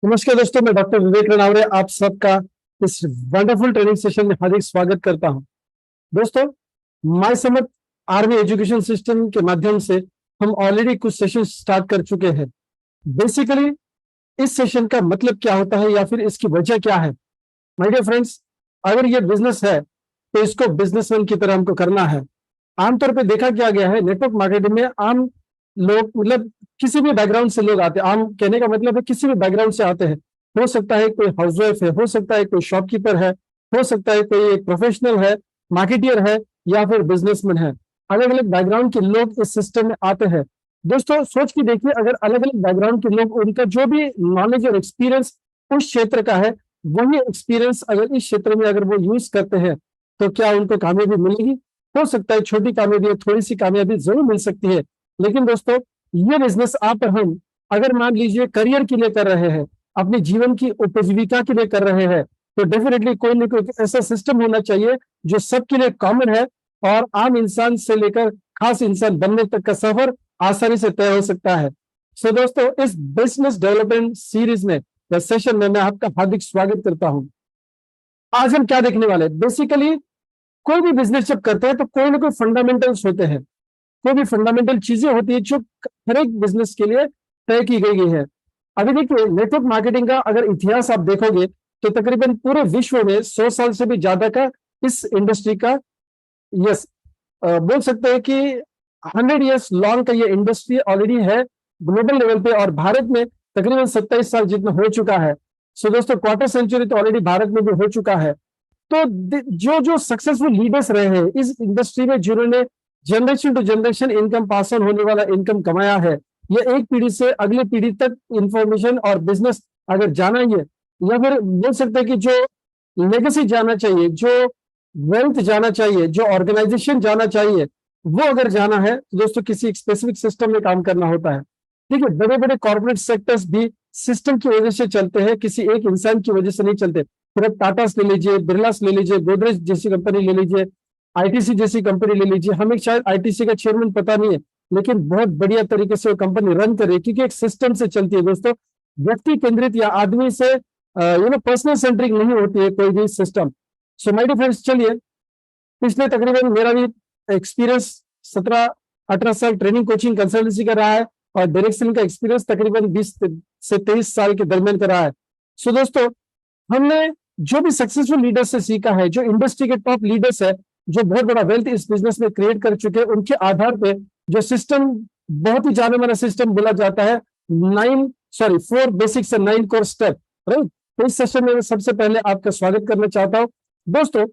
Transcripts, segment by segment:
नमस्कार दोस्तों, मैं डॉक्टर विवेक रनावरे आप सबका इस वंडरफुल ट्रेनिंग सेशन में हार्दिक स्वागत करता हूं। दोस्तों, my Samarth army education system के माध्यम से हम ऑलरेडी कुछ सेशन स्टार्ट कर चुके हैं। बेसिकली इस सेशन का मतलब क्या होता है या फिर इसकी वजह क्या है। माय डियर फ्रेंड्स, अगर ये बिजनेस है तो इसको बिजनेसमैन की तरह हमको करना है। आमतौर पे देखा क्या गया है, नेटवर्क मार्केटिंग में आम लोग मतलब किसी भी बैकग्राउंड से लोग आते हैं। आम कहने का मतलब है किसी भी बैकग्राउंड से आते हैं। हो सकता है कोई हाउसवाइफ है, हो सकता है कोई शॉपकीपर है, हो सकता है कोई एक प्रोफेशनल है, मार्केटियर है या फिर बिजनेसमैन है। अलग अलग बैकग्राउंड के लोग इस सिस्टम में आते हैं। दोस्तों सोच के देखिए, अगर अलग अलग बैकग्राउंड के लोग, उनका जो भी नॉलेज और एक्सपीरियंस उस क्षेत्र का है, वही एक्सपीरियंस अगर इस क्षेत्र में अगर वो यूज करते हैं तो क्या उनको कामयाबी मिलेगी? हो सकता है छोटी कामयाबी, थोड़ी सी कामयाबी जरूर मिल सकती है। लेकिन दोस्तों, ये बिजनेस आप और हम अगर मान लीजिए करियर के लिए कर रहे हैं, अपने जीवन की उपजीविका के लिए कर रहे हैं, तो डेफिनेटली कोई ना कोई ऐसा सिस्टम होना चाहिए जो सबके लिए कॉमन है और आम इंसान से लेकर खास इंसान बनने तक का सफर आसानी से तय हो सकता है। सो दोस्तों, इस बिजनेस डेवलपमेंट सीरीज में या सेशन में मैं आपका हार्दिक स्वागत करता हूं। आज हम क्या देखने वाले हैं? बेसिकली कोई भी बिजनेस जब करते हैं तो कोई ना कोई फंडामेंटल्स होते हैं, कोई भी फंडामेंटल चीजें होती है जो हर एक बिजनेस के लिए तय की गई है। अभी देखिए, नेटवर्क मार्केटिंग का अगर इतिहास आप देखोगे तो तकरीबन पूरे विश्व में 100 साल से भी ज्यादा का इस इंडस्ट्री का, यस, बोल सकते हैं कि 100 ईयर्स लॉन्ग का ये इंडस्ट्री ऑलरेडी है ग्लोबल लेवल पे, और भारत में तकरीबन 27 साल जितना हो चुका है। सो दोस्तों, क्वार्टर सेंचुरी तो ऑलरेडी भारत में भी हो चुका है। तो जो जो सक्सेसफुल लीडर्स रहे हैं इस इंडस्ट्री में, जिन्होंने generation to generation income pass on होने वाला इनकम कमाया है, ये एक पीढ़ी से अगली पीढ़ी तक इंफॉर्मेशन और बिजनेस अगर जाना ही है, या फिर बोल सकते हैं कि जो लेगेसी जाना चाहिए, जो वेल्थ जाना चाहिए, जो ऑर्गेनाइजेशन जाना चाहिए, वो अगर जाना है तो दोस्तों किसी स्पेसिफिक सिस्टम में काम करना होता है। देखिए, बड़े बड़े कॉर्पोरेट सेक्टर्स भी सिस्टम की वजह से चलते हैं, किसी एक इंसान की वजह से नहीं चलते। फिर आप टाटा ले लीजिए, बिरलास ले लीजिए, गोदरेज जैसी कंपनी ले लीजिए, आईटीसी जैसी कंपनी ले लीजिए। हमें शायद आईटीसी का चेयरमैन पता नहीं है, लेकिन बहुत बढ़िया तरीके से वो कंपनी रन कर रही है, क्योंकि एक सिस्टम से चलती है। दोस्तों, व्यक्ति केंद्रित या आदमी से पर्सनल सेंट्रिक नहीं होती है कोई भी system. So my dear friends, चलिए, पिछले तकरीबन मेरा भी एक्सपीरियंस 17-18 साल ट्रेनिंग कोचिंग कंसल्टेंसी का रहा है, और डायरेक्शन का एक्सपीरियंस तकरीबन 20 से 23 साल के दरमियान का रहा है। सो दोस्तों, हमने जो भी सक्सेसफुल लीडर से सीखा है, जो इंडस्ट्री के टॉप लीडर्स है, जो बहुत बड़ा वेल्थ इस बिजनेस में क्रिएट कर चुके हैं, उनके आधार पे जो सिस्टम, बहुत ही जाने माना सिस्टम बोला जाता है, 4 basics and 9 core step, right. तो इस सेशन में मैं सबसे पहले आपका स्वागत करना चाहता हूं। दोस्तों,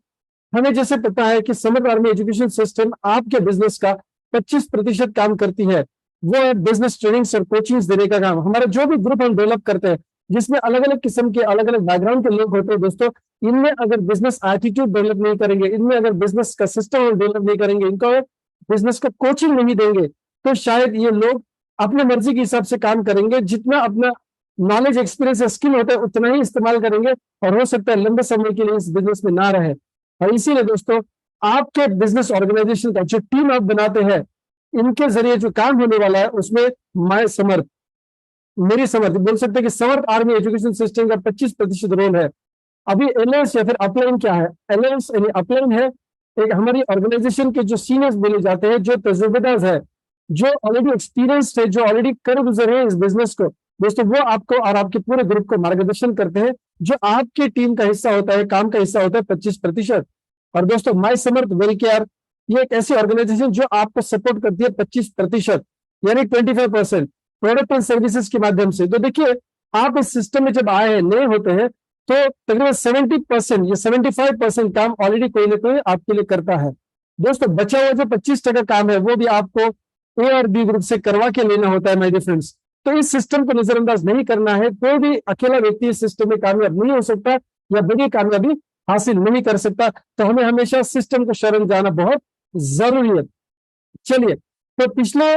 हमें जैसे पता है कि समर्थ आर्मी एजुकेशन सिस्टम आपके बिजनेस का 25% काम करती है, वो है बिजनेस ट्रेनिंग्स और कोचिंग्स देने का काम। हमारा जो भी ग्रुप हम डेवलप करते हैं, जिसमें अलग अलग किस्म के, अलग अलग बैकग्राउंड के लोग होते हैं, दोस्तों, इनमें अगर बिजनेस एटीट्यूड डेवलप नहीं करेंगे, इनमें अगर बिजनेस का सिस्टम डेवलप नहीं करेंगे, इनको बिजनेस का कोचिंग नहीं देंगे, तो शायद ये लोग अपने मर्जी के हिसाब से काम करेंगे। जितना अपना नॉलेज, एक्सपीरियंस या स्किल होता है उतना ही इस्तेमाल करेंगे, और हो सकता है लंबे समय के लिए इस बिजनेस में ना रहे। और इसीलिए दोस्तों, आपके बिजनेस ऑर्गेनाइजेशन का जो टीम आप बनाते हैं, इनके जरिए जो काम होने वाला है, उसमें माय समर्थ, मेरी समर्थ, बोल सकते हैं कि समर्थ आर्मी एजुकेशन सिस्टम का 25% रोल है। अभी एलायंस या फिर अपलाइन क्या है? एलायंस यानी अपलाइन है एक हमारी ऑर्गेनाइजेशन के जो सीनियर्स बोले जाते हैं, जो तजुर्बेदार है, जो ऑलरेडी एक्सपीरियंस्ड है, जो ऑलरेडी कर गुजरे हैं इस बिजनेस को, दोस्तों, वो आपको और आपके पूरे ग्रुप को मार्गदर्शन करते हैं, जो आपके टीम का हिस्सा होता है, काम का हिस्सा होता है 25%। और दोस्तों, माय समर्थ वेल केयर, ये एक ऐसी ऑर्गेनाइजेशन जो आपको सपोर्ट करती है 25%, यानी 25% प्रोडक्ट एंड सर्विसेज के माध्यम से। तो देखिए, आप इस सिस्टम में जब आए हैं, नए होते हैं, तो तकरीबन 70% या 75% काम ऑलरेडी कोई ना कोई आपके लिए करता है। दोस्तों, बचा हुआ जो 25% काम है, वो भी आपको ए और बी ग्रुप से करवा के लेना होता है, माय डियर फ्रेंड्स। तो इस सिस्टम को नजरअंदाज नहीं करना है। कोई भी अकेला व्यक्ति इस सिस्टम में कामयाब नहीं हो सकता या बड़ी कामयाबी हासिल नहीं कर सकता। तो हमें हमेशा सिस्टम को शरण जाना बहुत जरूरी है। चलिए, तो पिछले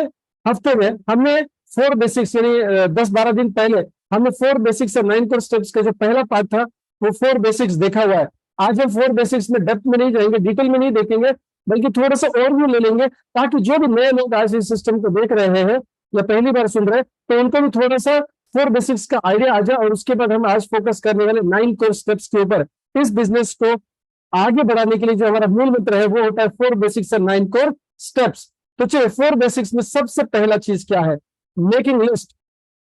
हफ्ते में हमने 4 बेसिक्स, यानी 10-12 दिन पहले हमने 4 बेसिक्स और 9 कोर स्टेप्स का जो पहला पार्ट था, वो 4 बेसिक्स देखा हुआ है। आज हम 4 बेसिक्स में डेप्थ में नहीं जाएंगे, डिटेल में नहीं देखेंगे, बल्कि थोड़ा सा ओवरव्यू ले लेंगे, ताकि जो भी नए लोग आज इस सिस्टम को देख रहे हैं या पहली बार सुन रहे हैं, तो उनको भी थोड़ा सा 4 बेसिक्स का आइडिया आ जाए, और उसके बाद हम आज फोकस करने वाले 9 कोर स्टेप्स के ऊपर। इस बिजनेस को आगे बढ़ाने के लिए जो हमारा मूल मंत्र है वो होता है 4 बेसिक्स एंड 9 कोर स्टेप्स। तो चलिए 4 बेसिक्स में सबसे पहला चीज क्या है? Making list.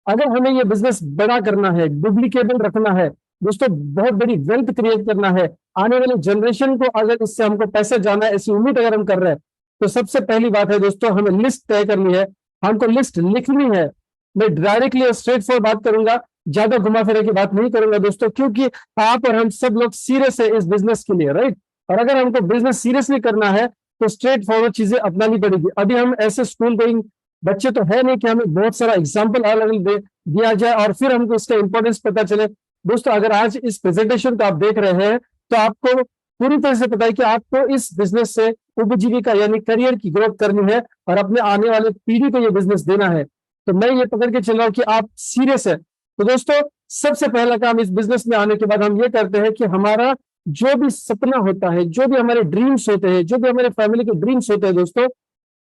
अगर हमें ये बिजनेस बड़ा करना है, डुप्लीकेबल रखना है दोस्तों, बहुत बड़ी वेल्थ क्रिएट करना है, आने वाले जनरेशन को अगर इससे हमको पैसा जाना है ऐसी उम्मीद अगर हम कर रहे हैं, तो सबसे पहली बात है दोस्तों, हमें लिस्ट तय करनी है, हमको लिस्ट लिखनी है। मैं डायरेक्टली और स्ट्रेट फॉरवर्ड बात करूंगा, ज्यादा घुमा फिरा की बात नहीं करूंगा दोस्तों, क्योंकि आप और हम सब लोग सीरियस है इस बिजनेस के लिए, राइट। और अगर हमको बिजनेस सीरियसली करना है तो स्ट्रेट फॉरवर्ड चीजें अपनानी पड़ेगी। अभी हम ऐसे स्कूल गोइंग बच्चे तो है नहीं कि हमें बहुत सारा एग्जाम्पल अलग अलग दिया जाए और फिर हमको इसका इंपॉर्टेंस पता चले। दोस्तों अगर आज इस प्रेजेंटेशन को आप देख रहे हैं तो आपको पूरी तरह से पता है कि आपको इस बिजनेस से उपजीविका यानी करियर की ग्रोथ करनी है और अपने आने वाले पीढ़ी को ये बिजनेस देना है। तो मैं ये पकड़ के चल रहा हूँ कि आप सीरियस है। तो दोस्तों सबसे पहला काम इस बिजनेस में आने के बाद हम ये करते हैं कि हमारा जो भी सपना होता है, जो भी हमारे ड्रीम्स होते हैं, जो भी हमारे फैमिली के ड्रीम्स होते हैं दोस्तों,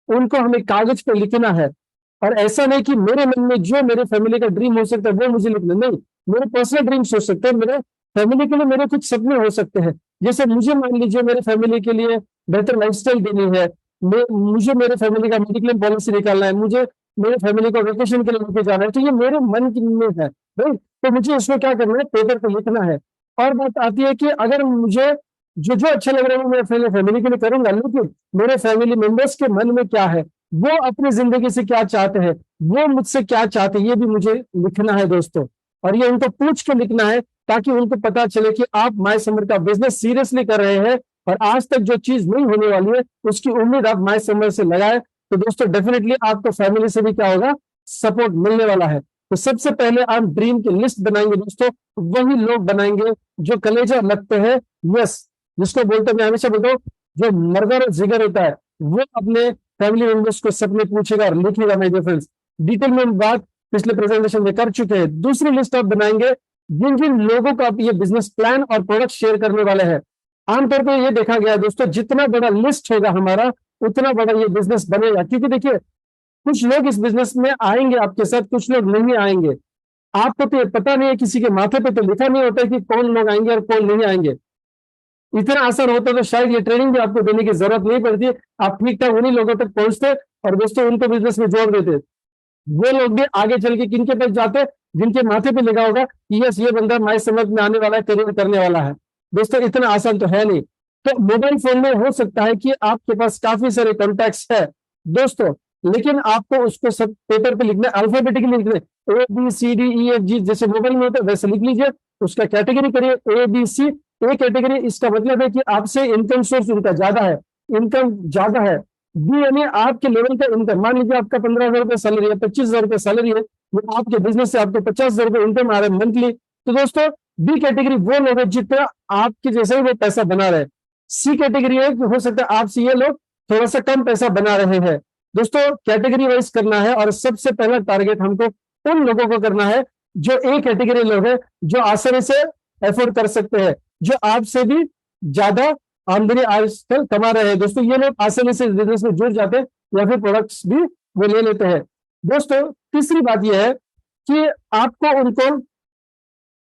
उनको हमें कागज पर लिखना है। और ऐसा नहीं कि मेरे मन में जो मेरे फैमिली का ड्रीम हो सकता है वो मुझे लिखना, नहीं, मेरे पर्सनल ड्रीम्स हो सकते हैं, मेरे फैमिली के लिए मेरे कुछ सपने हो सकते हैं। जैसे मुझे मान लीजिए मेरे फैमिली के लिए बेहतर लाइफस्टाइल देनी है, मुझे मेरे फैमिली का मेडिक्लेम पॉलिसी निकालना है, मुझे मेरे फैमिली को वेकेशन के लिए लेके जाना है, तो ये मेरे मन की में है, राइट। तो मुझे इसको क्या करना है, पेपर पे लिखना है। और बात आती है कि अगर मुझे जो जो अच्छा लग रहा है वो मेरे फैमिली के लिए करूंगा, लेकिन मेरे फैमिली मेंबर्स के मन में क्या है, वो अपनी जिंदगी से क्या चाहते हैं, वो मुझसे क्या चाहते हैं, ये भी मुझे लिखना है दोस्तों। और ये उनको पूछ के लिखना है ताकि उनको पता चले कि आप माय समर का बिजनेस सीरियसली कर रहे हैं और आज तक जो चीज नहीं होने वाली है उसकी उम्मीद आप माय समर से लगाए। तो दोस्तों डेफिनेटली आपको फैमिली से भी क्या होगा, सपोर्ट मिलने वाला है। तो सबसे पहले आप ड्रीम की लिस्ट बनाएंगे दोस्तों, वही लोग बनाएंगे जो कलेजा लगते हैं, यस, जिसको बोलते हैं, मैं हमेशा बोलता हूँ, जो मर्गर और जिगर होता है वो अपने फैमिली मेंबर्स को सपने पूछेगा और लिखेगा। माय डियर फ्रेंड्स, डिटेल में बात पिछले प्रेजेंटेशन में कर चुके हैं। दूसरी लिस्ट आप बनाएंगे जिन जिन लोगों को आप ये बिजनेस प्लान और प्रोडक्ट शेयर करने वाले हैं। आमतौर पर ये देखा गया है दोस्तों, जितना बड़ा लिस्ट होगा हमारा उतना बड़ा ये बिजनेस बनेगा। क्योंकि देखिए कुछ लोग इस बिजनेस में आएंगे आपके साथ, कुछ लोग नहीं आएंगे। आपको तो पता नहीं है, किसी के माथे पे तो लिखा नहीं होता है कि कौन लोग आएंगे और कौन नहीं आएंगे। इतना आसान होता तो शायद ये ट्रेनिंग भी आपको देने की जरूरत नहीं पड़ती, आप ठीक ठाक उन्हीं लोगों तक पहुंचते और दोस्तों उनको बिजनेस में जोड़ देते। वो लोग भी आगे चल के किनके पास जाते, जिनके माथे पे लगा होगा कि यस ये बंदा माय समझ में आने वाला है, करियर करने वाला है। दोस्तों इतना आसान तो है नहीं। तो मोबाइल फोन में हो सकता है कि आपके पास काफी सारे कॉन्टैक्ट्स है दोस्तों, लेकिन आपको उसको सब पेपर पे लिखना, अल्फाबेटिकली लिखना, ABCDEFG जैसे मोबाइल में होता है वैसे लिख लीजिए। उसका कैटेगरी करिए ABC। ए कैटेगरी, इसका मतलब है कि आपसे इनकम सोर्स उनका ज्यादा है, इनकम ज्यादा है। बी यानी आपके लेवल का इनकम, मान लीजिए आपका 15,000 रुपये सैलरी है, 25,000 रुपये सैलरी है, आपके बिजनेस से आपको 50,000 रुपये इनकम आ रहा है मंथली। तो दोस्तों बी कैटेगरी वो लोग हैं जितना आपके जैसे ही वो पैसा बना रहे। सी कैटेगरी है कि हो सकता है आपसे ये लोग थोड़ा सा कम पैसा बना रहे हैं। दोस्तों कैटेगरी वाइज करना है और सबसे पहला टारगेट हमको उन लोगों को करना है जो ए कैटेगरी लोग हैं, जो आसानी से एफोर्ड कर सकते हैं, जो आपसे भी ज्यादा आमदनी आजकल कमा रहे हैं। दोस्तों ये लोग आसानी से बिजनेस में जुड़ जाते हैं या फिर प्रोडक्ट्स भी वो ले लेते हैं। दोस्तों तीसरी बात यह है कि आपको उनको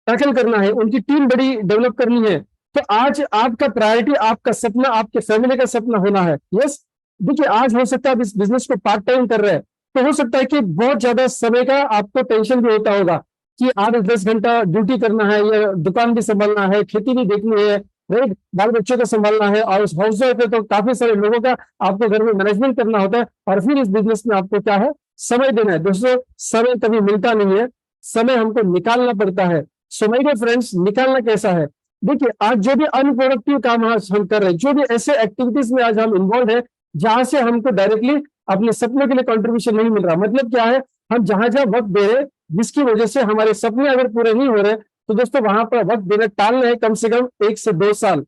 टैकल करना है, उनकी टीम बड़ी डेवलप करनी है। तो आज आपका प्रायोरिटी आपका सपना, आपके फैमिली का सपना होना है। यस देखिए आज हो सकता है आप इस बिजनेस को पार्ट टाइम कर रहे हैं, तो हो सकता है कि बहुत ज्यादा समय का आपको टेंशन भी होता होगा कि 8-10 घंटा ड्यूटी करना है, या दुकान भी संभालना है, खेती भी देखनी है, राइट, बाल बच्चों को संभालना है, और हाउस वाइफ है तो काफी सारे लोगों का आपको घर में मैनेजमेंट करना होता है, और फिर इस बिजनेस में आपको क्या है, समय देना है। दोस्तों समय कभी मिलता नहीं है, समय हमको निकालना पड़ता है। सो माय डियर फ्रेंड्स, निकालना कैसा है, देखिए आज जो भी अनप्रोडक्टिव काम आज हम कर रहे हैं, जो भी ऐसे एक्टिविटीज में आज हम इन्वॉल्व है जहां से हमको डायरेक्टली अपने सपनों के लिए कंट्रीब्यूशन नहीं मिल रहा, मतलब क्या है, हम जहां जहां वक्त दे रहे हैं जिसकी वजह से हमारे सपने अगर पूरे नहीं हो रहे, तो दोस्तों वहां पर वक्त देना टालना है कम से कम 1 से 2 साल।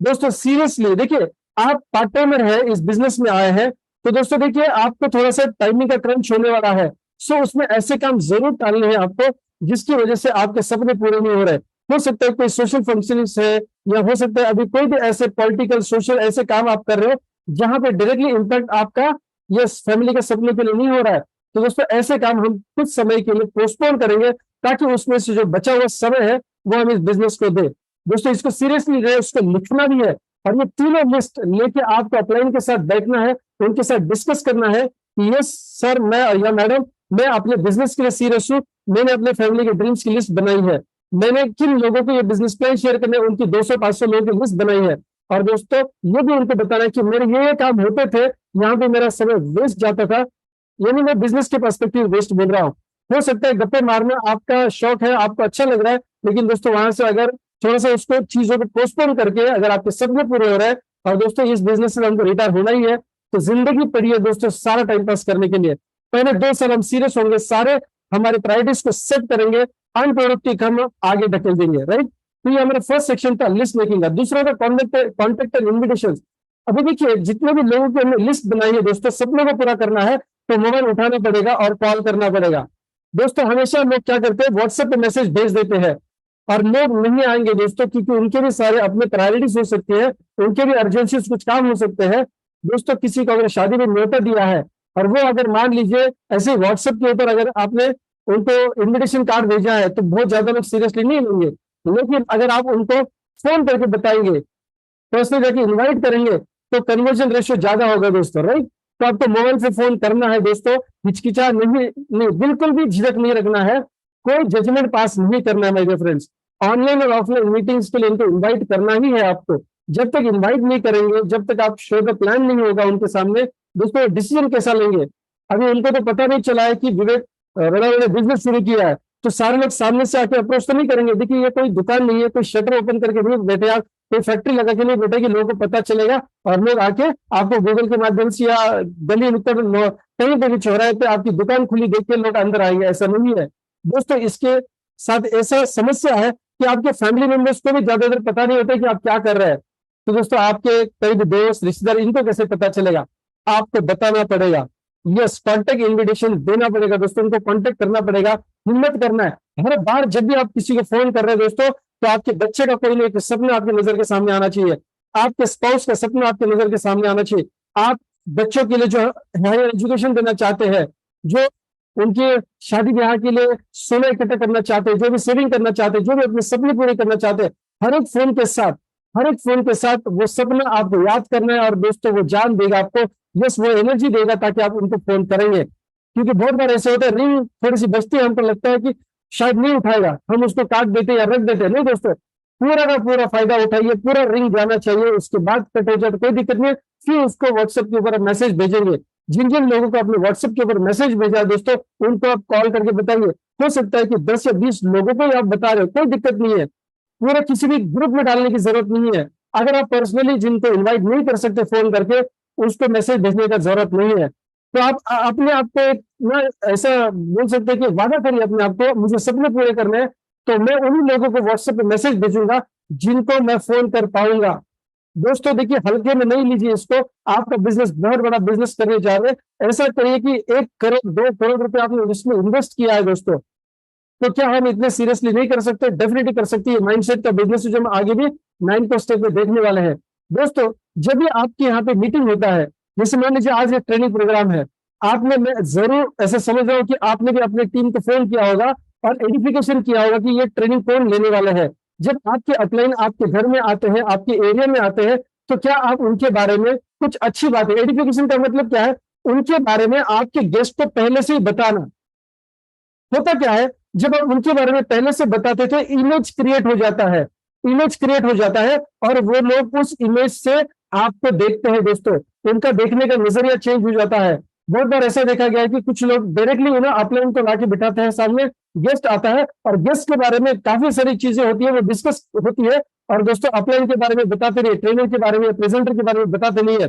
दोस्तों सीरियसली देखिए, आप पार्ट टाइमर है, इस बिजनेस में आए हैं, तो दोस्तों देखिए आपको थोड़ा सा टाइमिंग का क्रंच होने वाला है। सो उसमें ऐसे काम जरूर टालने हैं आपको जिसकी वजह से आपके सपने पूरे नहीं हो रहे। हो सकता है कोई सोशल फंक्शन है, या हो सकता है अभी कोई भी ऐसे पॉलिटिकल सोशल ऐसे काम आप कर रहे हो जहां पे डायरेक्टली इम्पैक्ट आपका ये फैमिली के सपने के लिए नहीं हो रहा है। तो दोस्तों ऐसे काम हम कुछ समय के लिए पोस्टपोन करेंगे, ताकि उसमें से जो बचा हुआ समय है वो हम इस बिजनेस को दे। दोस्तों इसको सीरियसली रहे, उसको लिखना भी है, और ये तीनों लिस्ट लेके आपको अपलाइन के साथ बैठना है, उनके साथ डिस्कस करना है कि यस सर, मैं या मैडम, मैं अपने बिजनेस के लिए सीरियस हूँ, मैंने अपने फैमिली के ड्रीम्स की लिस्ट बनाई है, मैंने किन लोगों को ये बिजनेस प्लान शेयर करने, उनकी 200-500 लोगों की लिस्ट बनाई है। और दोस्तों ये भी उनको बताना है कि मेरे ये काम होते थे, यहाँ पे मेरा समय वेस्ट जाता था, यानी मैं बिजनेस के पर्सपेक्टिव वेस्ट बोल रहा हूँ। हो सकता है गप्पे मारना आपका शौक है, आपको अच्छा लग रहा है, लेकिन दोस्तों वहां से अगर थोड़ा सा उसको चीजों को पोस्टपोन करके अगर आपके सपने पूरे हो रहे हैं, और दोस्तों इस बिजनेस से हमको रिटायर होना ही है, तो जिंदगी पड़ी है दोस्तों सारा टाइम पास करने के लिए। पहले 2 साल हम सीरियस होंगे, सारे हमारे प्रायोरिटीज को सेट करेंगे, अनप्रोडक्टिव हम आगे ढकेल देंगे, राइट। तो ये हमारा फर्स्ट सेक्शन था लिस्ट मेकिंग का। दूसरा था कॉन्टेक्ट एंड इन्विटेशन। अभी देखिए जितने भी लोगों की हमने लिस्ट बनाई है दोस्तों, सपनों को पूरा करना है तो मोबाइल उठाना पड़ेगा और कॉल करना पड़ेगा। दोस्तों हमेशा लोग क्या करते हैं, व्हाट्सएप पे मैसेज भेज देते हैं, और लोग नहीं आएंगे दोस्तों, क्योंकि उनके भी सारे अपने प्रायोरिटीज हो सकते हैं, उनके भी अर्जेंसी कुछ काम हो सकते हैं। दोस्तों किसी को अगर शादी में न्योता दिया है, और वो अगर मान लीजिए ऐसे व्हाट्सएप के ऊपर अगर आपने उनको इन्विटेशन कार्ड भेजा है, तो बहुत ज्यादा लोग सीरियसली नहीं लेंगे। लेकिन अगर आप उनको फोन करके बताएंगे, पर्सनल जाके इन्वाइट करेंगे, तो कन्वर्जन रेशियो ज्यादा होगा दोस्तों, राइट। तो आपको मोबाइल से फोन करना है दोस्तों, हिचकिचा नहीं, बिल्कुल भी झिझक नहीं रखना है, कोई जजमेंट पास नहीं करना है मेरे फ्रेंड्स। ऑनलाइन और ऑफलाइन मीटिंग्स के लिए इनको इन्वाइट करना ही है आपको। जब तक इन्वाइट नहीं करेंगे, जब तक आप शो का प्लान नहीं होगा उनके सामने, दोस्तों डिसीजन कैसा लेंगे। अभी उनको तो पता नहीं चला है कि विवेक रड़ा ने बिजनेस शुरू किया है, तो सारे लोग सामने से आके अप्रोच तो नहीं करेंगे। देखिए ये कोई दुकान नहीं है, कोई शटर ओपन करके नहीं बैठे आप, कोई फैक्ट्री लगा के नहीं बैठे कि लोगों को पता चलेगा और लोग आके आपको गूगल के माध्यम से या गली नुक्कड़ कहीं पे भी चौराहे पे आपकी दुकान खुली देख के लोग अंदर आएंगे, ऐसा नहीं है दोस्तों। इसके साथ ऐसा समस्या है कि आपके फैमिली मेंबर्स को भी ज्यादा देर पता नहीं होता कि आप क्या कर रहे हैं। तो दोस्तों आपके कई दोस्त रिश्तेदार, इनको कैसे पता चलेगा, आपको बताना पड़ेगा। यस, कॉन्टेक्ट इन्विटेशन देना पड़ेगा दोस्तों, उनको कॉन्टेक्ट करना पड़ेगा, हिम्मत करना है। हर बार जब भी आप किसी को फोन कर रहे हैं दोस्तों, तो आपके बच्चे का कोई ना एक सपना आपकी नजर के सामने आना चाहिए, आपके स्पाउस का सपना आपके नजर के सामने आना चाहिए। आप बच्चों के लिए जो हायर एजुकेशन देना चाहते हैं, जो उनके शादी ब्याह के लिए सोना इकट्ठा करना चाहते हैं, जो भी सेविंग करना चाहते हैं, जो भी अपने सपने पूरे करना चाहते हैं, हर एक फोन के साथ वो सपना आपको याद करना है। और दोस्तों वो जान देगा आपको, यस वो एनर्जी देगा, ताकि आप उनको फोन करेंगे। क्योंकि बहुत बार ऐसे होता है, रिंग थोड़ी सी बजती है, हमको लगता है कि शायद नहीं उठाएगा, हम उसको काट देते या रख देते। नहीं दोस्तों, पूरा का पूरा फायदा उठाइए, पूरा रिंग जाना चाहिए, उसके बाद कट हो जाए तो कोई दिक्कत नहीं है। फिर उसको व्हाट्सएप के ऊपर मैसेज भेजेंगे। जिन जिन लोगों को अपने व्हाट्सएप के ऊपर मैसेज भेजा है दोस्तों, उनको आप कॉल करके बताइए। हो सकता है कि 10 या 20 लोगों को ही आप बता रहे हो, कोई दिक्कत नहीं है, पूरा किसी भी ग्रुप में डालने की जरूरत नहीं है। अगर आप पर्सनली जिनको इन्वाइट नहीं कर सकते फोन करके, उसको मैसेज भेजने का जरूरत नहीं है। तो आप अपने आप को ना ऐसा बोल सकते हैं कि वादा करिए अपने आप को, मुझे सपने पूरे करने हैं, तो मैं उन्हीं लोगों को व्हाट्सएप पे मैसेज भेजूंगा जिनको मैं फोन कर पाऊंगा। दोस्तों देखिए, हल्के में नहीं लीजिए इसको, आपका बिजनेस बहुत बड़ा बिजनेस करने जा रहे हैं। ऐसा करिए कि 1 करोड़ 2 करोड़ रुपए आपने इसमें इन्वेस्ट किया है दोस्तों, तो क्या हम इतने सीरियसली नहीं कर सकते? डेफिनेटली कर सकती है। माइंडसेट का बिजनेस जो हम आगे भी 9 स्टेप में देखने वाले हैं दोस्तों। जब भी आपके यहाँ पे मीटिंग होता है, जैसे मान लीजिए आज एक ट्रेनिंग प्रोग्राम है, आपने, मैं जरूर ऐसा समझ रहा हूँ कि आपने भी अपने टीम को फोन किया होगा और एडिफिकेशन किया होगा कि ये ट्रेनिंग कौन लेने वाला है। जब आपके अपलाइन आपके घर में आते हैं, आपके एरिया में आते हैं, तो क्या आप उनके बारे में कुछ अच्छी बातें, एडिफिकेशन का मतलब क्या है, उनके बारे में आपके गेस्ट को पहले से ही बताना। होता क्या है, जब आप उनके बारे में पहले से बताते थे, इमेज क्रिएट हो जाता है, इमेज क्रिएट हो जाता है, और वो लोग उस इमेज से आपको देखते हैं दोस्तों, उनका देखने का नजरिया चेंज हो जाता है। बहुत बार ऐसा देखा गया है कि कुछ लोग डायरेक्टली उन्हें अपलाइन को लाके बिठाते हैं सामने, गेस्ट आता है और गेस्ट के बारे में काफी सारी चीजें होती है, वो डिस्कस होती है, और दोस्तों अपलाइन के बारे में बताते नहीं, ट्रेनर के बारे में, प्रेजेंटर के बारे में बताते नहीं है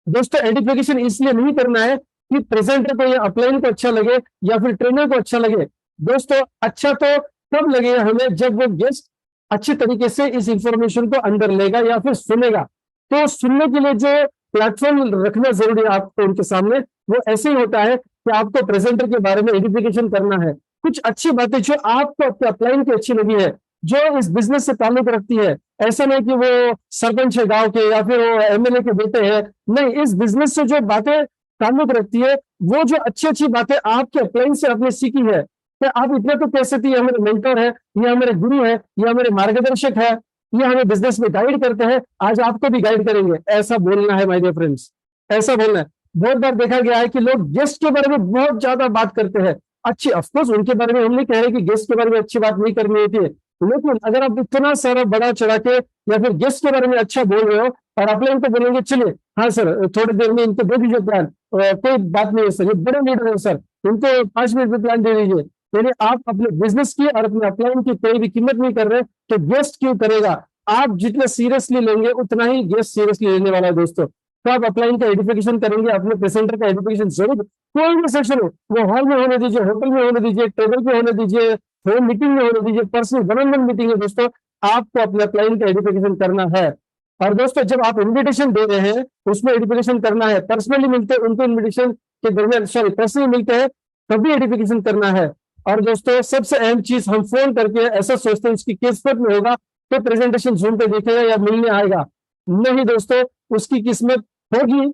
दोस्तों। एडिफिकेशन इसलिए नहीं करना है कि प्रेजेंटर को या अपलाइन को अच्छा लगे या फिर ट्रेनर को अच्छा लगे दोस्तों। अच्छा तो तब लगेगा हमें जब वो गेस्ट अच्छे तरीके से इस इंफॉर्मेशन को अंदर लेगा या फिर सुनेगा। तो सुनने के लिए जो प्लेटफॉर्म रखना जरूरी है आपको उनके सामने, वो ऐसे ही होता है कि आपको प्रेजेंटर के बारे में एडिफिकेशन करना है, कुछ अच्छी बातें जो आपको अपलाइन की अच्छी लगी है, जो इस बिजनेस से ताल्लुक रखती है। ऐसा नहीं कि वो सरपंच है गांव के या फिर वो एमएलए के बेटे हैं, नहीं, इस बिजनेस से जो बातें ताल्लुक रखती है, वो जो अच्छी अच्छी बातें आपके अपलाइन से आपने सीखी है, क्या आप इतना तो कह सकते हैं ये हमारे मेंटर है, ये हमारे गुरु है, ये हमारे मार्गदर्शक है, ये हमें बिजनेस में गाइड करते हैं, आज आपको भी गाइड करेंगे, ऐसा बोलना है माय डियर फ्रेंड्स, ऐसा बोलना है। बहुत बार देखा गया है कि लोग गेस्ट के बारे में बहुत ज्यादा बात करते हैं, अच्छी ऑफकोर्स उनके बारे में हम नहीं कह रहे कि गेस्ट के बारे में अच्छी बात नहीं करनी होती है, लेकिन अगर आप इतना सारा बड़ा चढ़ा के या फिर गेस्ट के बारे में अच्छा बोल रहे हो और अपलाइन को बोलेंगे चलिए हाँ सर थोड़ी देर में इनको दे दीजिए प्लान, कोई बात नहीं है सर, ये बड़े लीडर है सर, इनको 5 मिनट में प्लान दे दीजिए, यानी आप अपने बिजनेस की और अपने अपलाइन की कोई भी कीमत नहीं कर रहे, तो गेस्ट क्यों करेगा? आप जितना सीरियसली लेंगे उतना ही गेस्ट सीरियसली लेने वाला है दोस्तों। तो आप अपलाइन का एडिफिकेशन करेंगे, अपने प्रेजेंटर का एडिफिकेशन जरूर, कोई भी सेक्शन हो, वो हॉल में होने दीजिए, होटल में होने दीजिए, टेबल पे होने दीजिए, होम मीटिंग में होने दीजिए, personal one on one meeting है दोस्तों, आपको अपने अपलाइन का एडिफिकेशन करना है। और दोस्तों जब आप इन्विटेशन दे रहे हैं उसमें एडिफिकेशन करना है, पर्सनली मिलते हैं उनको इन्विटेशन के दरमियान, सॉरी पर्सनली मिलते हैं तभी एडिफिकेशन करना है। और दोस्तों सबसे अहम चीज, हम फोन करके ऐसा सोचते हैं उसकी किस्मत में होगा तो प्रेजेंटेशन जूम पे देखेगा या मिलने आएगा, नहीं दोस्तों, उसकी किस्मत होगी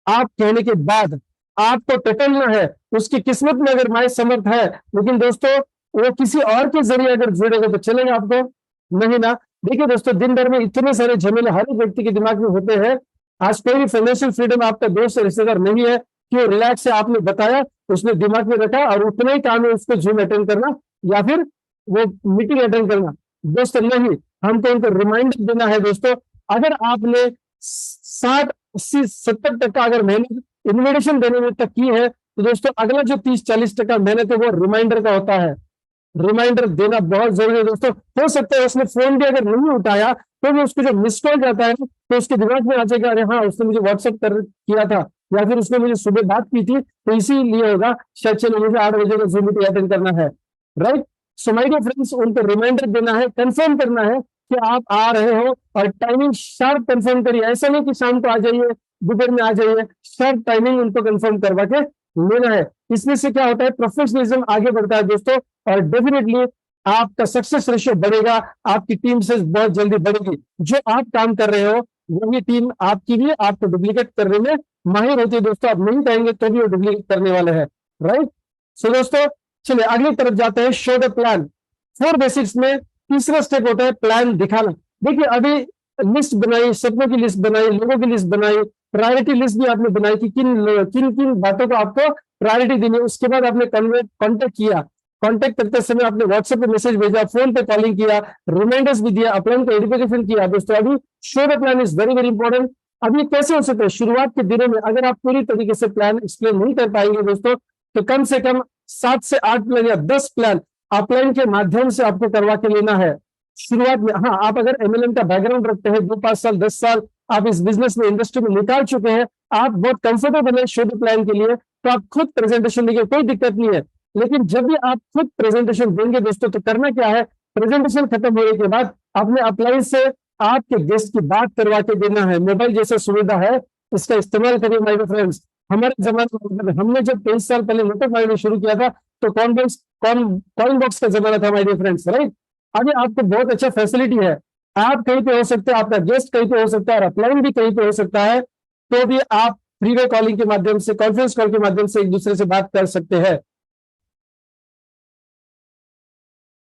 आप कहने के बाद, आपको टटलना है, उसकी किस्मत में अगर माई समर्थ है, लेकिन दोस्तों वो किसी और के जरिए अगर जुड़ेगा तो चलेगा आपको नहीं ना। देखिए दोस्तों दिन भर में इतने सारे झमेले हर एक व्यक्ति के दिमाग में होते हैं, आज कोई भी फाइनेंशियल फ्रीडम आपका दोस्त रिश्तेदार नहीं है कि वो रिलैक्स है, आपने बताया उसने दिमाग में रखा और उतना ही काम है उसको जूम अटेंड करना या फिर वो मीटिंग अटेंड करना, दोस्तों नहीं, हमको उनको रिमाइंडर देना है दोस्तों। अगर आपने 60-80-70% अगर मेहनत इन्विटेशन देने में तक की है तो दोस्तों अगला जो 30-40% मेहनत है वो रिमाइंडर का होता है, रिमाइंडर देना बहुत जरूरी है दोस्तों। हो सकता है उसने फोन भी अगर नहीं उठाया तो भी उसको जो मिस कॉल जाता है तो उसके दिमाग में आ जाएगा अरे हाँ उसने मुझे व्हाट्सएप कर किया था या फिर उसने मुझे सुबह बात की थी तो इसीलिए होगा शायद चलो मुझे 8 बजे का जूम मीटिंग अटेंड करना है, right. So my dear friends उनको रिमाइंडर देना है, कंफर्म करना है कि आप आ रहे हो और टाइमिंग शार्प कंफर्म करिए, ऐसा नहीं कि शाम को आ जाइए दोपहर में आ जाइए, शार्प टाइमिंग उनको कंफर्म करवा के लेना है। इसमें से क्या होता है प्रोफेशनलिज्म आगे बढ़ता है दोस्तों और डेफिनेटली आपका सक्सेस रेशियो बढ़ेगा, आपकी टीम से बहुत जल्दी बढ़ेगी, जो आप काम कर रहे हो वही टीम आपकी भी आपको डुप्लीकेट करने में माहिर होती है दोस्तों, आप नहीं कहेंगे तो भी वो डुप्लीकेट करने वाले हैं, राइट। सो दोस्तों चलिए अगली तरफ जाते हैं, शो द प्लान। 4 बेसिक्स में तीसरा स्टेप होता है प्लान दिखाना। देखिए अभी लिस्ट बनाई, सपनों की लिस्ट बनाई, लोगों की लिस्ट बनाई, प्रायोरिटी लिस्ट भी आपने बनाई कि किन किन किन बातों को आपको प्रायोरिटी देनी है, उसके बाद आपने कॉन्टेक्ट किया, कॉन्टेक्ट करते समय आपने व्हाट्सएप पे मैसेज भेजा, फोन पे कॉलिंग किया, रिमाइंडर्स भी दिया, अपलाइन का एडिफिकेशन किया दोस्तों। अभी show the plan is very very important. अब ये कैसे हो सकता है शुरुआत के दिनों में अगर आप पूरी तरीके से प्लान एक्सप्लेन नहीं कर पाएंगे दोस्तों तो कम से कम 7 से 8 प्लान या 10 प्लान अपलाइन के माध्यम से आपको करवा के लेना है शुरुआत में। हाँ आप अगर एमएलएम का बैकग्राउंड रखते हैं 2-5 साल 10 साल आप इस बिजनेस में इंडस्ट्री में निकाल चुके हैं, आप बहुत कंफर्टेबल है शो द प्लान के लिए, तो आप खुद प्रेजेंटेशन देंगे कोई दिक्कत नहीं है। लेकिन जब भी आप खुद प्रेजेंटेशन देंगे दोस्तों तो करना क्या है, प्रेजेंटेशन खत्म होने के बाद अपने अपलाइन से आपके गेस्ट की बात करवा के देना है। मोबाइल जैसा सुविधा है इसका इस्तेमाल करिए माय फ्रेंड्स। हमारे जमाने में हमने जब 23 साल पहले मोटर माइंड शुरू किया था तो कॉइन बॉक्स का जमाना था माय डियर फ्रेंड्स, राइट। अभी आपको बहुत अच्छा फैसिलिटी है, आप कहीं पे हो सकते हैं, आपका गेस्ट कहीं पे हो सकता है और अपलाइन भी कहीं पे हो सकता है, तो भी आप फ्री वे कॉलिंग के माध्यम से, कॉन्फ्रेंस कॉल के माध्यम से एक दूसरे से बात कर सकते हैं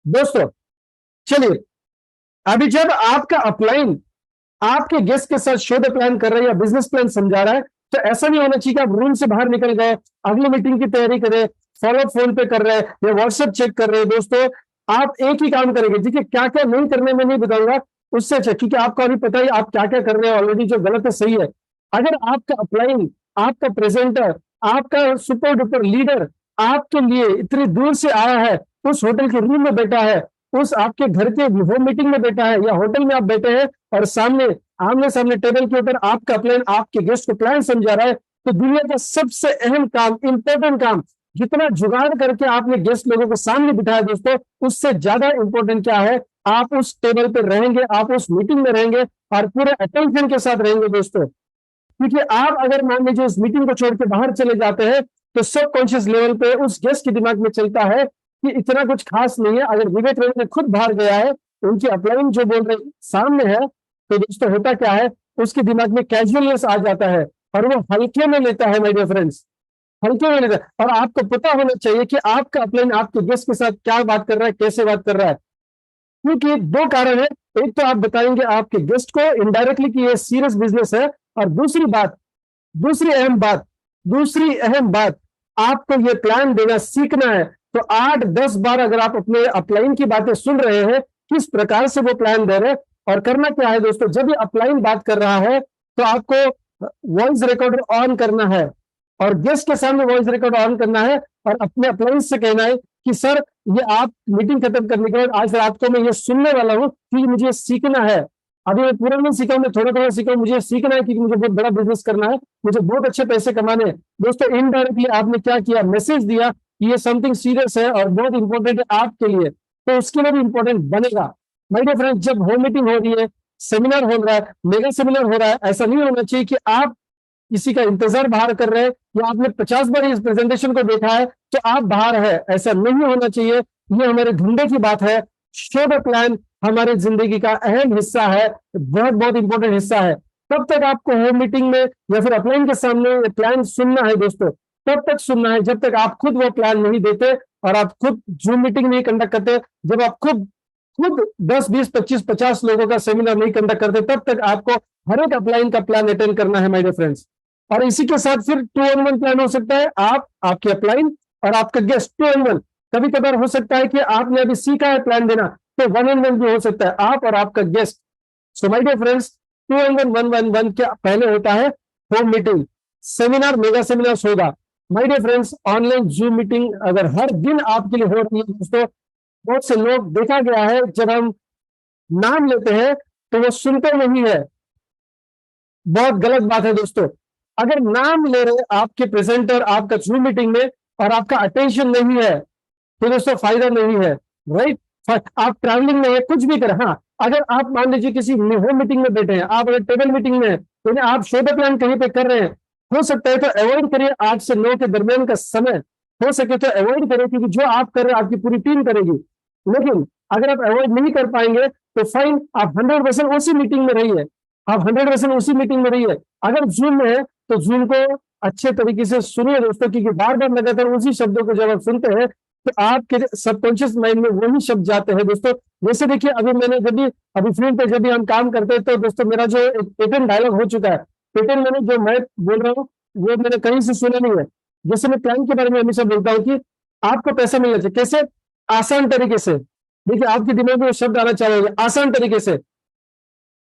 दोस्तों। चलिए अभी जब आपका अपलाइन आपके गेस्ट के साथ शो द प्लान कर रहा है या बिजनेस प्लान समझा रहा है तो ऐसा नहीं होना चाहिए कि आप रूम से बाहर निकल गए, अगली मीटिंग की तैयारी करें, फॉलो फोन पे कर रहे हैं या व्हाट्सएप चेक कर रहे हैं दोस्तों। आप एक ही काम करेंगे, ठीक है, क्या क्या नहीं करने में नहीं बताऊंगा उससे अच्छा, क्योंकि आपको अभी पता है आप क्या क्या कर रहे हैं ऑलरेडी, जो गलत है सही है। अगर आपका अपलाइन, आपका प्रेजेंटर, आपका सुपर डुपर लीडर आपके लिए इतनी दूर से आया है, उस होटल के रूम में बैठा है, उस आपके घर के होम मीटिंग में बैठा है या होटल में आप बैठे हैं और सामने आमने सामने टेबल के ऊपर आपका प्लान आपके गेस्ट को प्लान समझा रहा है, तो दुनिया का सबसे अहम काम, इंपॉर्टेंट काम, जितना जुगाड़ करके आपने गेस्ट लोगों को सामने बिठाया दोस्तों, उससे ज्यादा इंपॉर्टेंट क्या है, आप उस टेबल पर रहेंगे, आप उस मीटिंग में रहेंगे और पूरे अटेंशन के साथ रहेंगे दोस्तों। क्योंकि आप अगर मान लीजिए उस मीटिंग को छोड़ के बाहर चले जाते हैं तो सब कॉन्शियस लेवल पे उस गेस्ट के दिमाग में चलता है कि इतना कुछ खास नहीं है। अगर विवेक रवि ने खुद बाहर गया है, उनकी अपलाइन जो बोल रहे सामने है, तो दोस्तों होता क्या है, उसके दिमाग में कैजुअलनेस आ जाता है, और वो हल्के में लेता है माय डियर फ्रेंड्स, हल्के में लेता है। और आपको पता होना चाहिए कि आपका अपलाइन आपके गेस्ट के साथ क्या बात कर रहा है, कैसे बात कर रहा है, क्योंकि दो कारण है। एक तो आप बताएंगे आपके गेस्ट को इनडायरेक्टली कि ये सीरियस बिजनेस है, और दूसरी अहम बात, आपको ये प्लान देना सीखना है। तो 8-10 बार अगर आप अपने अपलाइन की बातें सुन रहे हैं, किस प्रकार से वो प्लान दे रहे हैं, और करना क्या है दोस्तों, जब ये अपलाइन बात कर रहा है तो आपको वॉइस रिकॉर्डर ऑन करना है, और गेस्ट के सामने वॉइस रिकॉर्ड ऑन करना है, और अपने अपलाइन से कहना है कि सर, ये आप मीटिंग खत्म करने के बाद आज रात को मैं ये सुनने वाला हूँ, क्योंकि मुझे सीखना है। अभी मैं पूरा नहीं सीखा हूं, मैं थोड़ा थोड़ा सीखा हूं, मुझे सीखना है क्योंकि मुझे बहुत बड़ा बिजनेस करना है, मुझे बहुत अच्छे पैसे कमाने हैं। दोस्तों, इनडायरेक्टली आपने क्या किया, मैसेज दिया कि ये समथिंग सीरियस है और बहुत इंपॉर्टेंट है आपके लिए, तो उसके लिए भी इंपॉर्टेंट बनेगा। माय डियर फ्रेंड्स, जब होम मीटिंग हो रही है, सेमिनार हो रहा है, मेगा सेमिनार हो रहा है, ऐसा नहीं होना चाहिए कि आप किसी का इंतजार बाहर कर रहे हैं, या आपने 50 बार इस प्रेजेंटेशन को देखा है तो आप बाहर है, ऐसा नहीं होना चाहिए। ये हमारे धंधे की बात है। शो द प्लान हमारे जिंदगी का अहम हिस्सा है, बहुत बहुत इंपॉर्टेंट हिस्सा है। तब तक आपको होम मीटिंग में या फिर अपलाइन के सामने प्लान सुनना है दोस्तों, तब तक सुनना है जब तक आप खुद वो प्लान नहीं देते, और आप खुद जूम मीटिंग नहीं कंडक्ट करते, जब आप खुद खुद 10, 20, 25, 50 लोगों का सेमिनार नहीं कंडक्ट करते, तब तक आपको हर एक अपलाइन का प्लान अटेंड करना है माय डियर फ्रेंड्स। और इसी के साथ फिर 2-on-1 प्लान हो सकता है, आप, आपके अपलाइन और आपका गेस्ट 2-on-1। कभी कभार हो सकता है कि आपने अभी सीखा है प्लान देना, तो 1-on-1 भी हो सकता है, आप और आपका guest. So my dear friends, 2-on-1, 1-on-1 के पहले होता है home meeting, seminar, mega seminar होगा। My dear friends, online Zoom meeting अगर हर दिन आपके लिए हो रही है दोस्तों, बहुत से लोग देखा गया है जब हम नाम लेते हैं तो वो सुनते नहीं है, बहुत गलत बात है दोस्तों। अगर नाम ले रहे आपके प्रेजेंटर आपका जूम मीटिंग में, और आपका अटेंशन नहीं है, तो दोस्तों फायदा नहीं है, राइट। आप ट्रैवलिंग में है, कुछ भी करें, हाँ, अगर आप मान लीजिए किसी होम मीटिंग में बैठे हैं, आप अगर टेबल मीटिंग में है, तो आप शो द प्लान कहीं पे कर रहे हैं, हो सकता है तो अवॉइड करिए 8 से 9 के दरमियान का समय, हो सके तो अवॉइड करें, क्योंकि जो आप कर रहे हैं आपकी पूरी टीम करेगी। लेकिन अगर आप अवॉइड नहीं कर पाएंगे तो फाइन, आप 100% उसी मीटिंग में रहिए, आप 100% उसी मीटिंग में रहिए। अगर जूम में है तो जूम को अच्छे तरीके से सुनिए दोस्तों, क्योंकि बार बार लगातार उसी शब्दों को जब आप सुनते हैं तो आपके सबकॉन्शियस माइंड में वही शब्द जाते हैं दोस्तों। जैसे देखिए, अभी मैंने जब भी अभी फील्ड पे जब भी हम काम करते हैं, तो दोस्तों मेरा जो एक पेटेंट डायलॉग हो चुका है, पेटेंट मैंने जो मैं बोल रहा हूँ वो मैंने कहीं से सुना नहीं है। जैसे मैं प्लान के बारे में हमेशा बोलता हूँ कि आपको पैसा मिलना चाहिए, कैसे, आसान तरीके से। देखिए, आपके दिमाग में वो शब्द आना चाहिए, आसान तरीके से,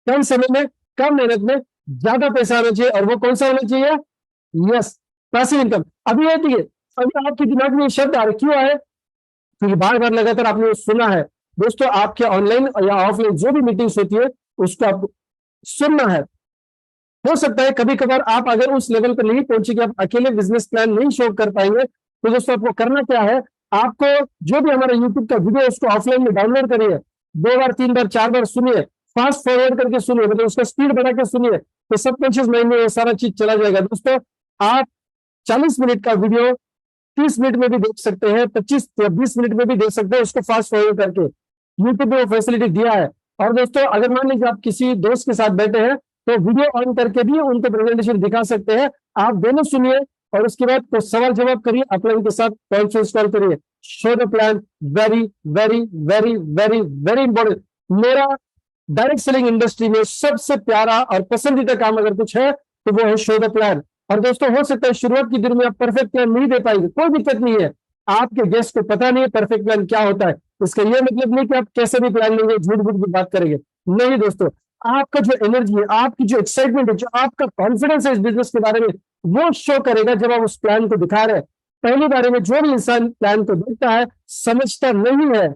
कम समय में, कम मेहनत में ज्यादा पैसा आना चाहिए, और वो कौन सा होना चाहिए, यस, पैसिव इनकम। अभी है, ठीक है, अभी आपके दिमाग में ये शब्द आ रहे, क्यों आए, क्योंकि बार बार लगातार आपने सुना है। दोस्तों, आपके ऑनलाइन या ऑफलाइन जो भी मीटिंग्स होती है उसको आपको सुनना है। हो सकता है कभी कभार आप अगर उस लेवल पर नहीं पहुंचे कि आप अकेले बिजनेस प्लान नहीं शो कर पाएंगे, तो दोस्तों आपको करना क्या है, आपको जो भी हमारा यूट्यूब का वीडियो उसको ऑफलाइन में डाउनलोड करिए, 2 बार 3 बार 4 बार सुनिए, फास्ट फॉरवर्ड करके सुनिए, मतलब उसका स्पीड बढ़ा के सुनिए, तो सबकॉन्शियस माइंड में ये सारा चीज चला जाएगा। दोस्तों, आप 40 मिनट का वीडियो 30 मिनट में भी देख सकते हैं, 25 या 20 मिनट में भी देख सकते हैं, उसको फास्ट फॉरवर्ड करके यूट्यूब में वो फैसिलिटी दिया है। और दोस्तों, अगर मान लीजिए आप किसी दोस्त के साथ बैठे हैं तो वीडियो ऑन करके भी उनको प्रेजेंटेशन दिखा सकते हैं, आप दोनों सुनिए, और उसके बाद तो सवाल जवाब करिए, अपलाइन के साथ कॉन्फ्रेंस कॉल करिए। Show the plan, very very very very very important. मेरा डायरेक्ट सेलिंग इंडस्ट्री में सबसे प्यारा और पसंदीदा काम अगर कुछ है तो वो है शो द प्लान। और दोस्तों, हो सकता है शुरुआत की दिन में आप परफेक्ट प्लान नहीं दे पाएंगे, कोई दिक्कत नहीं है, आपके गेस्ट को पता नहीं है परफेक्ट प्लान क्या होता है, इसका यह मतलब नहीं कि आप कैसे भी प्लान लेंगे, झूठ मूठ की बात करेंगे, नहीं दोस्तों। आपका जो एनर्जी है, आपकी जो एक्साइटमेंट है, जो आपका कॉन्फिडेंस है इस बिजनेस के बारे में, वो शो करेगा जब आप उस प्लान को दिखा रहे हैं। पहली बारे में जो भी इंसान प्लान को देखता है समझता नहीं है,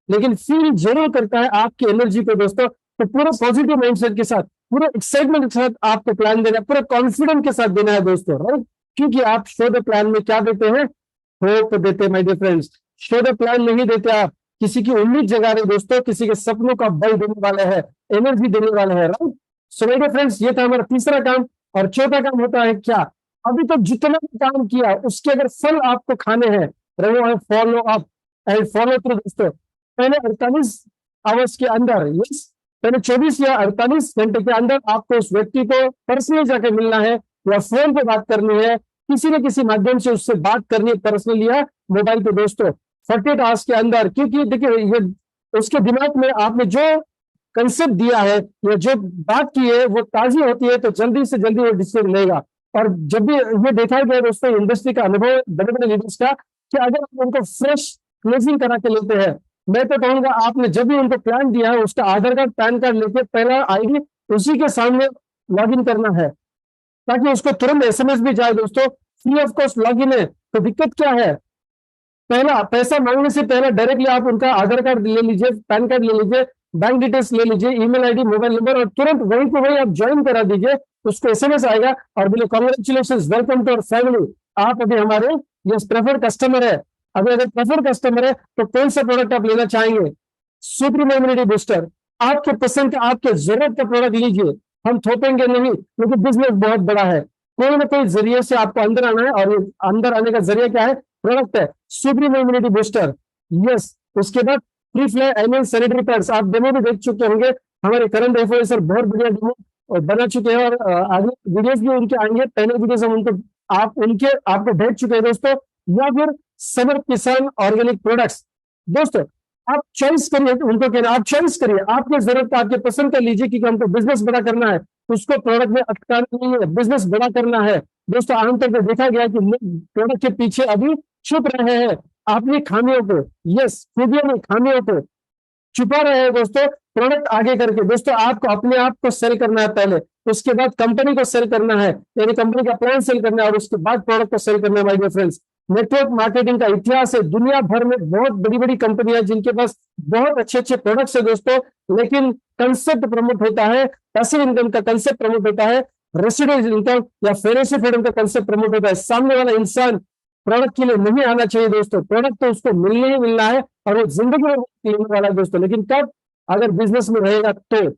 लेकिन फील जरूर करता है आपकी एनर्जी को दोस्तों। तो पूरा पॉजिटिव माइंडसेट के साथ, पूरा एक्साइटमेंट के साथ आपको प्लान देना है, पूरा कॉन्फिडेंट के साथ देना है दोस्तों, राइट। क्योंकि आप शो द प्लान में क्या देते हैं, होप देते हैं my dear friends. Show the plan नहीं देते आप, किसी की उम्मीद जगा रहे दोस्तों, किसी के सपनों का बल देने वाले हैं, एनर्जी देने वाले हैं, right. So my dear friends, ये था हमारा तीसरा काम। और चौथा काम होता है क्या, अभी तक जितना भी काम किया उसके अगर फल आपको खाने हैं, रहो है follow up and follow through दोस्तों। पहले 48 आवर्स के अंदर, यस, पहले 24 या 48 घंटे के अंदर आपको उस व्यक्ति को पर्सनली जाकर मिलना है, या फोन पे बात करनी है, किसी न किसी माध्यम से उससे बात करनी है पर्सनली या मोबाइल पे दोस्तों 48 आवर्स के अंदर, क्योंकि देखिए ये उसके दिमाग में आपने जो कंसेप्ट दिया है या जो बात की है वो ताजी होती है, तो जल्दी से जल्दी वो डिसीजन लेगा। और जब भी ये देखा गया दोस्तों इंडस्ट्री का अनुभव बड़े बड़े लीडर्स का, कि अगर आप उनको फ्रेश क्लोजिंग करा के लेते हैं, मैं तो कहूंगा आपने जब भी उनको प्लान दिया है उसका आधार कार्ड पैन कार्ड लेके पहला आईडी उसी के सामने लॉग इन करना है, ताकि उसको तुरंत एसएमएस भी जाए दोस्तों, free of cost log in है। तो दिक्कत क्या है, पहला पैसा मांगने से पहले डायरेक्टली आप उनका आधार कार्ड ले लीजिए, पैन कार्ड ले लीजिए, बैंक डिटेल्स ले लीजिए, ईमेल आईडी, मोबाइल नंबर, और तुरंत वहीं को वहीं आप ज्वाइन करा दीजिए, उसको एसएमएस आएगा और बोले congratulation, welcome to our family, आप अभी हमारे यस प्रेफर कस्टमर है। अभी अगर प्रेफर कस्टमर है तो कौन सा प्रोडक्ट आप लेना चाहेंगे? सुप्रीम इम्यूनिटी बूस्टर, आपके पसंद का आपके जरूरत का प्रोडक्ट लीजिए, हम थोपेंगे नहीं, क्योंकि बिजनेस बहुत बड़ा है, कोई ना कोई जरिए से आपको अंदर आना है, और ये अंदर आने का जरिया क्या है? प्रोडक्ट है सुप्रीम इम्यूनिटी बूस्टर। यस, उसके बाद free fly annual sanitary pads, आप डेमो भी देख चुके होंगे, हमारे करंट एफओ सर बहुत बढ़िया डेमो और बना चुके हैं, और आगे वीडियोस भी उनके आएंगे, पहले वीडियोस हम उनको आपको भेज चुके हैं दोस्तों। या फिर समर किसान ऑर्गेनिक प्रोडक्ट्स, दोस्तों आप चॉइस करिए, उनको कहना आप चॉइस करिए, आपके जरूरत का आपके पसंद का लीजिए, क्योंकि हमको बिजनेस बड़ा करना है, उसको प्रोडक्ट में अटकाना नहीं है, बिजनेस बड़ा करना है दोस्तों। आमतौर पर देखा गया कि लोग प्रोडक्ट के पीछे अभी छुप रहे हैं अपनी खामियों को, यस खूबियों में खामियों को छुपा रहे हैं दोस्तों, प्रोडक्ट आगे करके। दोस्तों आपको अपने आप को सेल करना है पहले, उसके बाद कंपनी को सेल करना है, यानी कंपनी का प्लान सेल करना है, और उसके बाद प्रोडक्ट को सेल करना है। My dear friends, network marketing का इतिहास है, दुनिया भर में बहुत बड़ी बड़ी कंपनियां जिनके पास बहुत अच्छे अच्छे प्रोडक्ट्स है दोस्तों, लेकिन कंसेप्ट प्रमोट होता है, पैसिव इनकम का कंसेप्ट प्रमोट होता है, रेसिडुअल इनकम या फाइनेंशियल फ्रीडम का कंसेप्ट प्रमोट होता है। सामने वाला इंसान प्रोडक्ट के लिए नहीं आना चाहिए दोस्तों, प्रोडक्ट तो उसको मिलने ही मिलना है, और वो जिंदगी में लेने वाला है दोस्तों, लेकिन कब? अगर बिजनेस में रहेगा तो।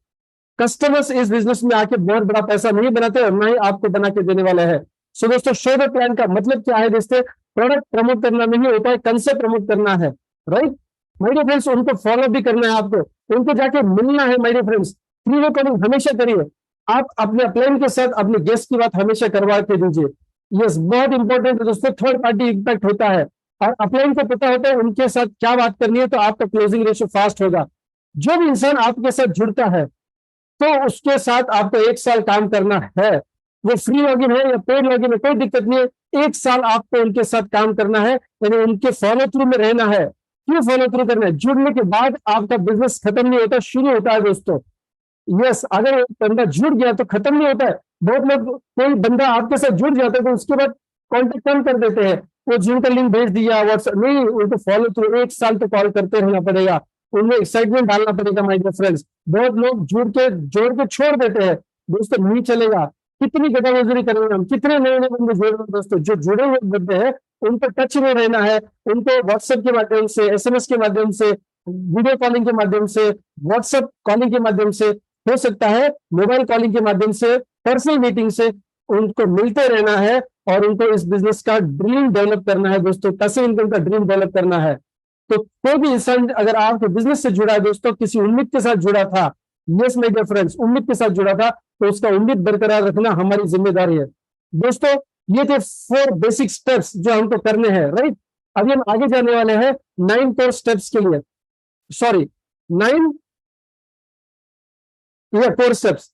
कस्टमर्स इस बिजनेस में आके बहुत बड़ा पैसा नहीं बनाते और ना ही आपको बना के देने वाले हैं। सो दोस्तों शो द प्लान का मतलब क्या है? दोस्तों प्रोडक्ट प्रमोट करना नहीं होता है, कंसेप्ट प्रमोट करना है, राइट माय डियर फ्रेंड्स। उनको फॉलो भी करना है आपको, उनको जाके मिलना है my dear friends. Free way calling हमेशा करिए, आप अपने अपलाइन के साथ अपने गेस्ट की बात हमेशा करवा के दीजिए। यस, बहुत इंपॉर्टेंट है दोस्तों, थर्ड पार्टी इम्पैक्ट होता है, और अपलाइन को पता होता है उनके साथ क्या बात करनी है, तो आपका क्लोजिंग रेशियो फास्ट होगा। जो भी इंसान आपके साथ जुड़ता है तो उसके साथ आपको 1 साल काम करना है, वो फ्री लॉगिन है या पेड लॉगिन है कोई दिक्कत नहीं है, 1 साल आपको उनके साथ काम करना है, यानी उनके फॉलो थ्रू में रहना है। क्यों फॉलो थ्रू करना है? जुड़ने के बाद आपका बिजनेस खत्म नहीं होता, शुरू होता है दोस्तों। यस, अगर बंदा जुड़ गया तो खत्म नहीं होता है। बहुत लोग, कोई बंदा आपके साथ जुड़ जाता है तो उसके बाद कॉन्टेक्ट कम कर देते हैं, वो जिम का लिंक भेज दिया व्हाट्सएप, नहीं, उनको फॉलो थ्रू 1 साल तो कॉल करते रहना पड़ेगा, उनमें एक्साइटमेंट डालना पड़ेगा माय डियर फ्रेंड्स। बहुत लोग जोड़ के छोड़ देते हैं दोस्तों, नहीं चलेगा। कितनी गधा मजदूरी करेंगे हम, कितने नए नए बंदे जोड़ रहे हैं दोस्तों, जो जुड़े हुए बंदे हैं उनको टच में रहना है, उनको व्हाट्सएप के माध्यम से, एसएमएस के माध्यम से, वीडियो कॉलिंग के माध्यम से, व्हाट्सएप कॉलिंग के माध्यम से, हो सकता है मोबाइल कॉलिंग के माध्यम से, पर्सनल मीटिंग से उनको मिलते रहना है, और उनको इस बिजनेस का ड्रीम डेवलप करना है दोस्तों, पैसिव इनकम का ड्रीम डेवलप करना है। तो कोई भी इंसान अगर आपके बिजनेस से जुड़ा है दोस्तों, किसी उम्मीद के साथ जुड़ा था, यस माय डियर फ्रेंड्स, उम्मीद के साथ जुड़ा था, तो उसका उम्मीद बरकरार रखना हमारी जिम्मेदारी है दोस्तों। ये थे 4 बेसिक स्टेप्स जो हमको करने हैं, राइट। अभी हम आगे जाने वाले हैं 9 कोर स्टेप्स के लिए, सॉरी 9 कोर स्टेप्स।